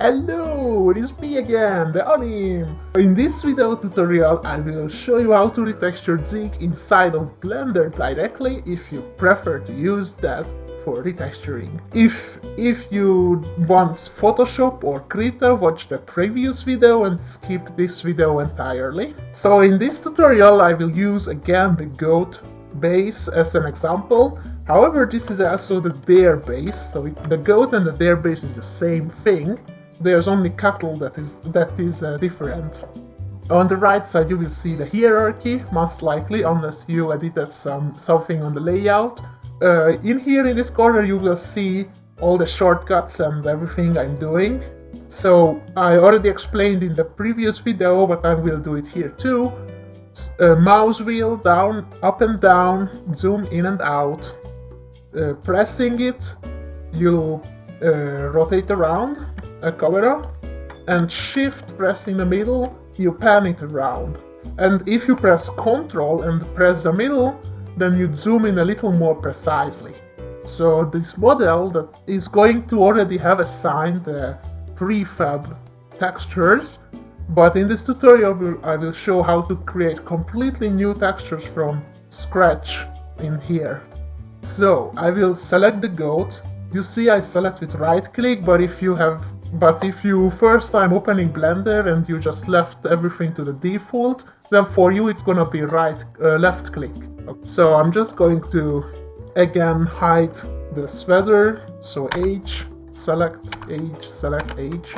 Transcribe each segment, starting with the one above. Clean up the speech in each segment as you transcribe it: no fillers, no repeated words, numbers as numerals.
Hello, it is me again, the Onim! In this video tutorial I will show you how to retexture Zig inside of Blender directly if you prefer to use that for retexturing. If you want Photoshop or Krita, watch the previous video and skip this video entirely. So in this tutorial I will use again the goat base as an example. However, this is also the deer base, so the goat and the deer base is the same thing. There's only cattle that is different. On the right side you will see the hierarchy, most likely, unless you edited something on the layout. In here in this corner you will see all the shortcuts and everything I'm doing. So I already explained in the previous video, but I will do it here too. Mouse wheel down, up and down, zoom in and out. Pressing it, you rotate around a camera, and shift press in the middle, you pan it around. And if you press Ctrl and press the middle, then you zoom in a little more precisely. So this model that is going to already have assigned prefab textures, but in this tutorial I will show how to create completely new textures from scratch in here. So I will select the goat. You see I select with right click, but if you first time opening Blender and you just left everything to the default, then for you it's gonna be left click. So I'm just going to again hide the sweater, so H, select H.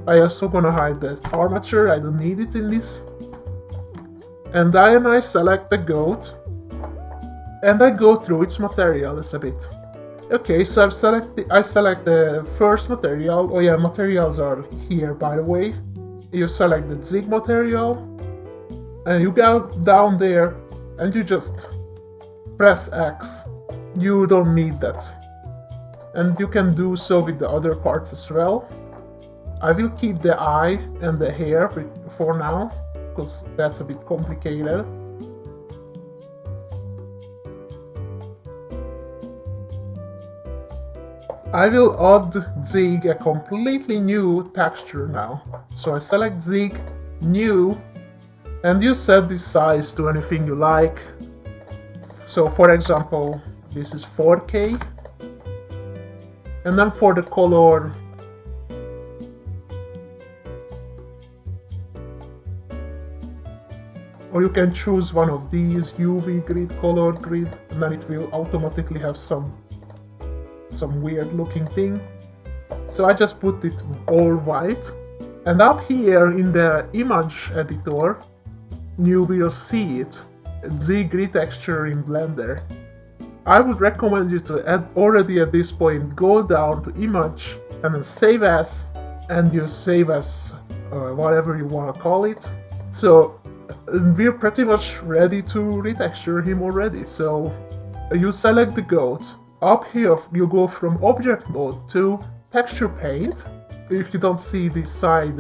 I also gonna hide the armature, I don't need it in this. And then I select the goat, and I go through its materials a bit. Okay, so I select the first material. Oh yeah, materials are here, by the way. You select the Zig material, and you go down there, and you just press X. You don't need that. And you can do so with the other parts as well. I will keep the eye and the hair for now, because that's a bit complicated. I will add Zig a completely new texture now. So I select Zig, new, and you set the size to anything you like. So for example, this is 4K. And then for the color, or you can choose one of these, UV grid, color grid, and then it will automatically have some weird looking thing. So I just put it all white, and up here in the image editor you will see it, Zig retexture in Blender. I would recommend you to already at this point go down to image and then save as, and you save as whatever you want to call it. So we're pretty much ready to retexture him already. So you select the goat. Up here you go from object mode to texture paint. If you don't see the side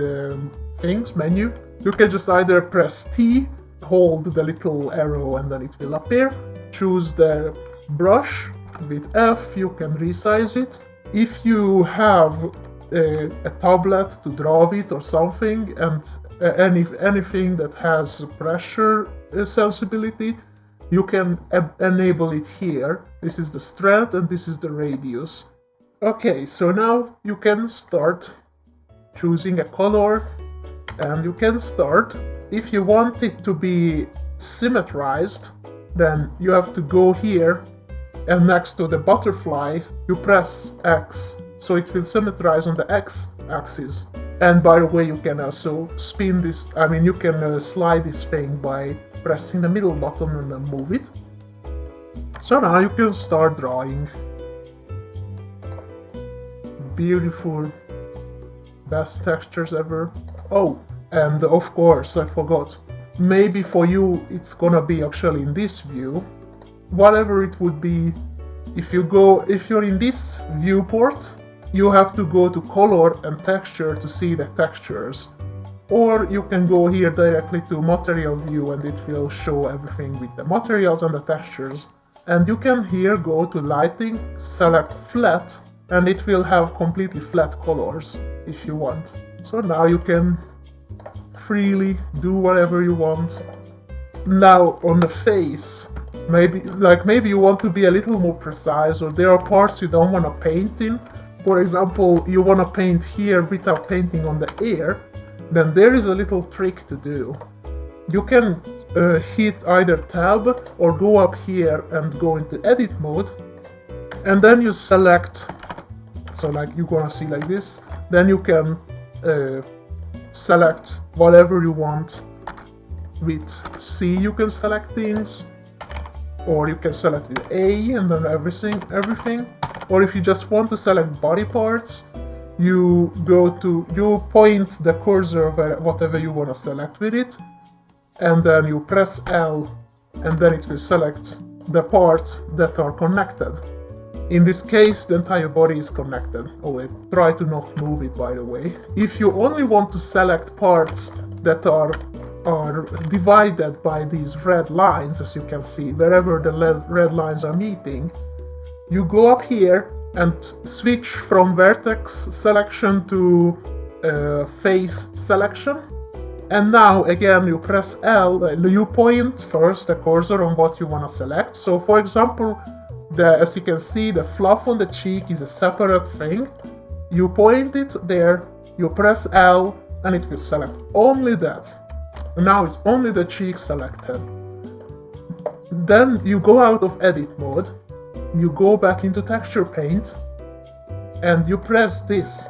things menu, you can just either press T, hold the little arrow, and then it will appear. Choose the brush with F, you can resize it. If you have a tablet to draw with or something, and anything that has pressure sensibility, you can enable it here. This is the strength and this is the radius. Okay, so now you can start choosing a color, and you can start. If you want it to be symmetrized, then you have to go here, and next to the butterfly you press X, so it will symmetrize on the X axis. And by the way, you can also spin this, you can slide this thing by pressing the middle button and then move it. So now you can start drawing. Beautiful. Best textures ever. Oh, and of course I forgot. Maybe for you it's gonna be actually in this view. Whatever it would be, if you're in this viewport, you have to go to color and texture to see the textures. Or you can go here directly to material view and it will show everything with the materials and the textures. And you can here go to lighting, select flat, and it will have completely flat colors if you want. So now you can freely do whatever you want. Now on the face, maybe you want to be a little more precise, or there are parts you don't want to paint in. For example, you want to paint here without painting on the ear, then there is a little trick to do. You can hit either tab or go up here and go into edit mode, and then you select, so like you're gonna see like this, then you can select whatever you want. With C you can select things, or you can select with A and then everything. Or if you just want to select body parts, you point the cursor over whatever you want to select with it, and then you press L, and then it will select the parts that are connected. In this case, the entire body is connected. Oh, try to not move it, by the way. If you only want to select parts that are divided by these red lines, as you can see, wherever the red lines are meeting, you go up here and switch from vertex selection to face selection. And now again you press L, you point first the cursor on what you want to select. So for example, as you can see, the fluff on the cheek is a separate thing. You point it there, you press L, and it will select only that. Now it's only the cheek selected. Then you go out of edit mode, you go back into texture paint, and you press this.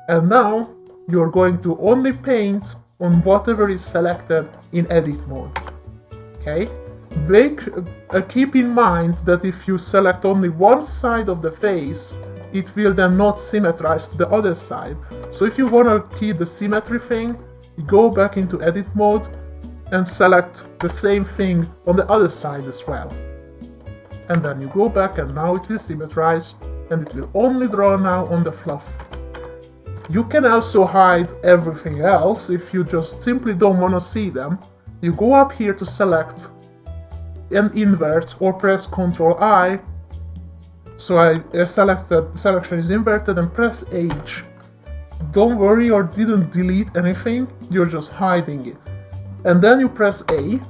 And now you're going to only paint on whatever is selected in edit mode. Okay? Keep in mind that if you select only one side of the face, it will then not symmetrize to the other side. So if you want to keep the symmetry thing, you go back into edit mode and select the same thing on the other side as well. And then you go back, and now it will symmetrize, and it will only draw now on the fluff. You can also hide everything else if you just simply don't want to see them. You go up here to select and invert, or press Ctrl I. So I select that the selection is inverted, and press H. Don't worry, you didn't delete anything, you're just hiding it. And then you press A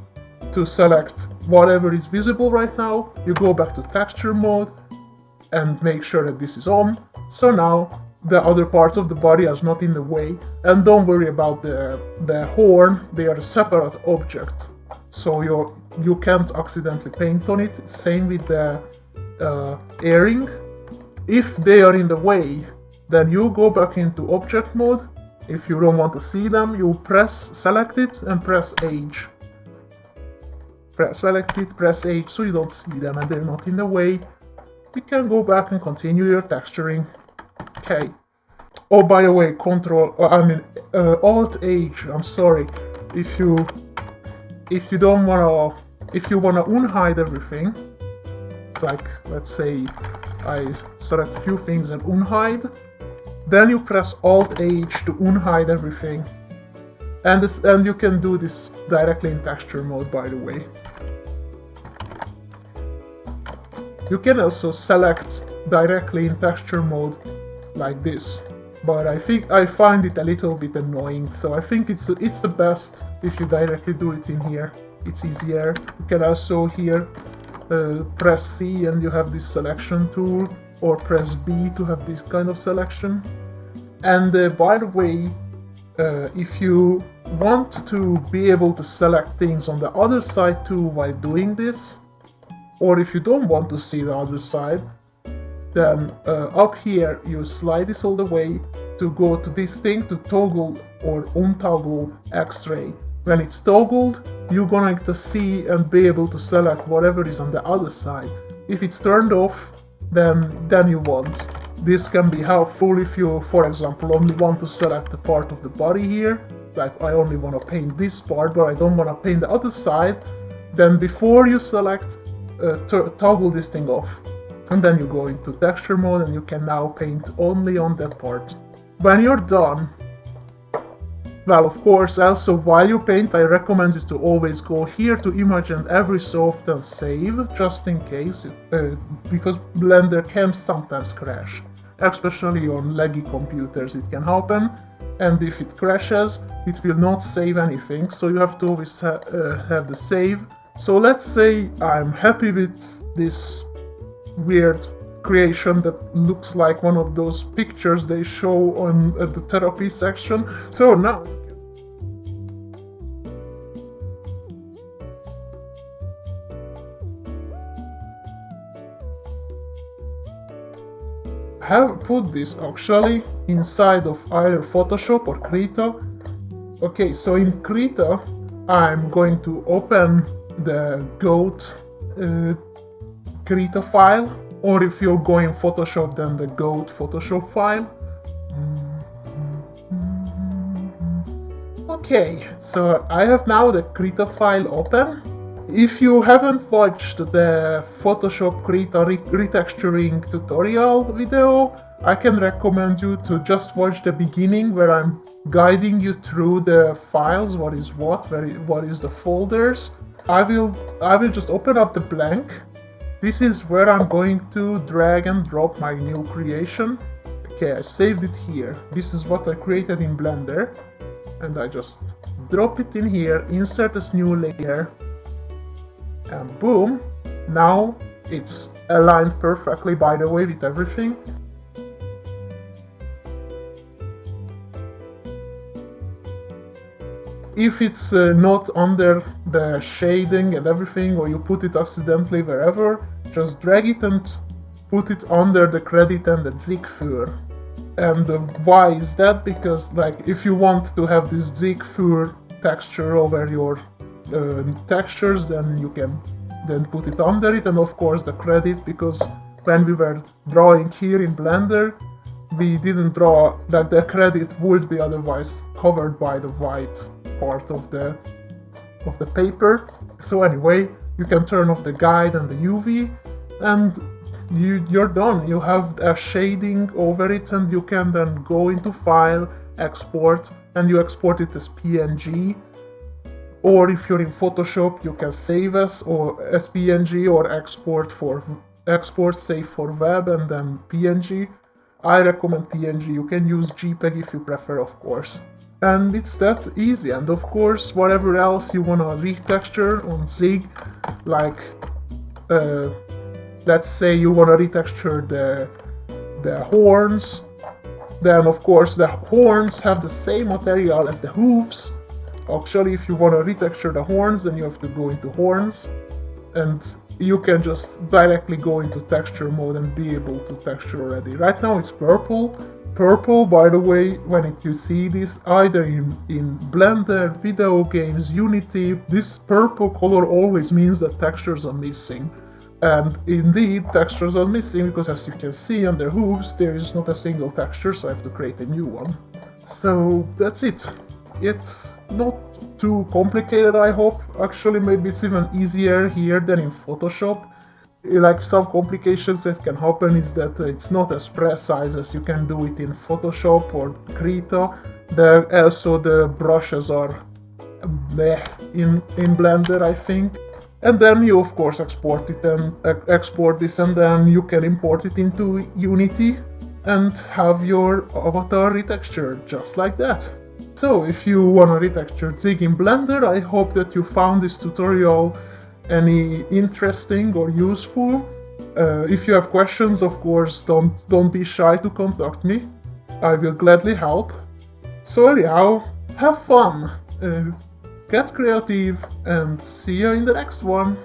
to select whatever is visible right now. You go back to texture mode and make sure that this is on. So now the other parts of the body are not in the way. And don't worry about the horn, they are a separate object. So you can't accidentally paint on it. Same with the earring. If they are in the way, then you go back into object mode. If you don't want to see them, you select it and press H. Select it, press H, so you don't see them and they're not in the way. You can go back and continue your texturing. Okay. Oh, by the way, Alt H. I'm sorry. If you wanna unhide everything, like let's say I select a few things and unhide, then you press Alt H to unhide everything. And you can do this directly in texture mode, by the way. You can also select directly in texture mode like this, but I find it a little bit annoying, so I think it's the best if you directly do it in here. It's easier. You can also here press C and you have this selection tool, or press B to have this kind of selection. And by the way, if you want to be able to select things on the other side too while doing this, or if you don't want to see the other side, then up here you slide this all the way to go to this thing to toggle or untoggle X-ray. When it's toggled, you're going to see and be able to select whatever is on the other side. If it's turned off, then you won't. This can be helpful if you, for example, only want to select a part of the body here. Like I only want to paint this part, but I don't want to paint the other side. Then before you select, toggle this thing off. And then you go into texture mode and you can now paint only on that part. When you're done, well, of course, also while you paint, I recommend you to always go here to image and every so often save, just in case, because Blender can sometimes crash. especially on laggy computers it can happen, and if it crashes it will not save anything, so you have to always have the save. So let's say I'm happy with this weird creation that looks like one of those pictures they show on at the therapy section. So now I have put this actually inside of either Photoshop or Krita. Okay, so in Krita I'm going to open the goat Krita file, or if you're going Photoshop then the goat Photoshop file. Okay, so I have now the Krita file open. If you haven't watched the Photoshop Krita retexturing tutorial video, I can recommend you to just watch the beginning where I'm guiding you through the files, what is what is the folders. I will just open up the blank. This is where I'm going to drag and drop my new creation. Okay, I saved it here. This is what I created in Blender. And I just drop it in here, insert this new layer, and boom, now it's aligned perfectly, by the way, with everything. If it's not under the shading and everything, or you put it accidentally wherever, just drag it and put it under the credit and the Zigfur. And why is that? Because like if you want to have this Zigfur texture over your textures, then you can then put it under it, and of course the credit, because when we were drawing here in Blender we didn't draw, like the credit would be otherwise covered by the white part of the paper. So anyway, you can turn off the guide and the UV and you're done. You have a shading over it, and you can then go into File, Export, and you export it as PNG. Or if you're in Photoshop, you can save as PNG, or export save for web and then PNG. I recommend PNG. You can use JPEG if you prefer, of course. And it's that easy. And of course, whatever else you wanna retexture on Zig, like let's say you wanna retexture the horns, then of course the horns have the same material as the hooves. Actually, if you want to retexture the horns, then you have to go into horns, and you can just directly go into texture mode and be able to texture already. Right now it's purple. Purple, by the way, when you see this either in Blender, video games, Unity, this purple color always means that textures are missing. And indeed, textures are missing because, as you can see on the hooves, there is not a single texture, so I have to create a new one. So that's it. It's not too complicated, I hope. Actually, maybe it's even easier here than in Photoshop. Like, some complications that can happen is that it's not as precise as you can do it in Photoshop or Krita. Also the brushes are in Blender, I think. And then you of course export it and export this, and then you can import it into Unity and have your avatar retextured just like that. So if you want to retexture Zig in Blender, I hope that you found this tutorial any interesting or useful. If you have questions, of course, don't be shy to contact me. I will gladly help. So anyhow, have fun, get creative, and see you in the next one.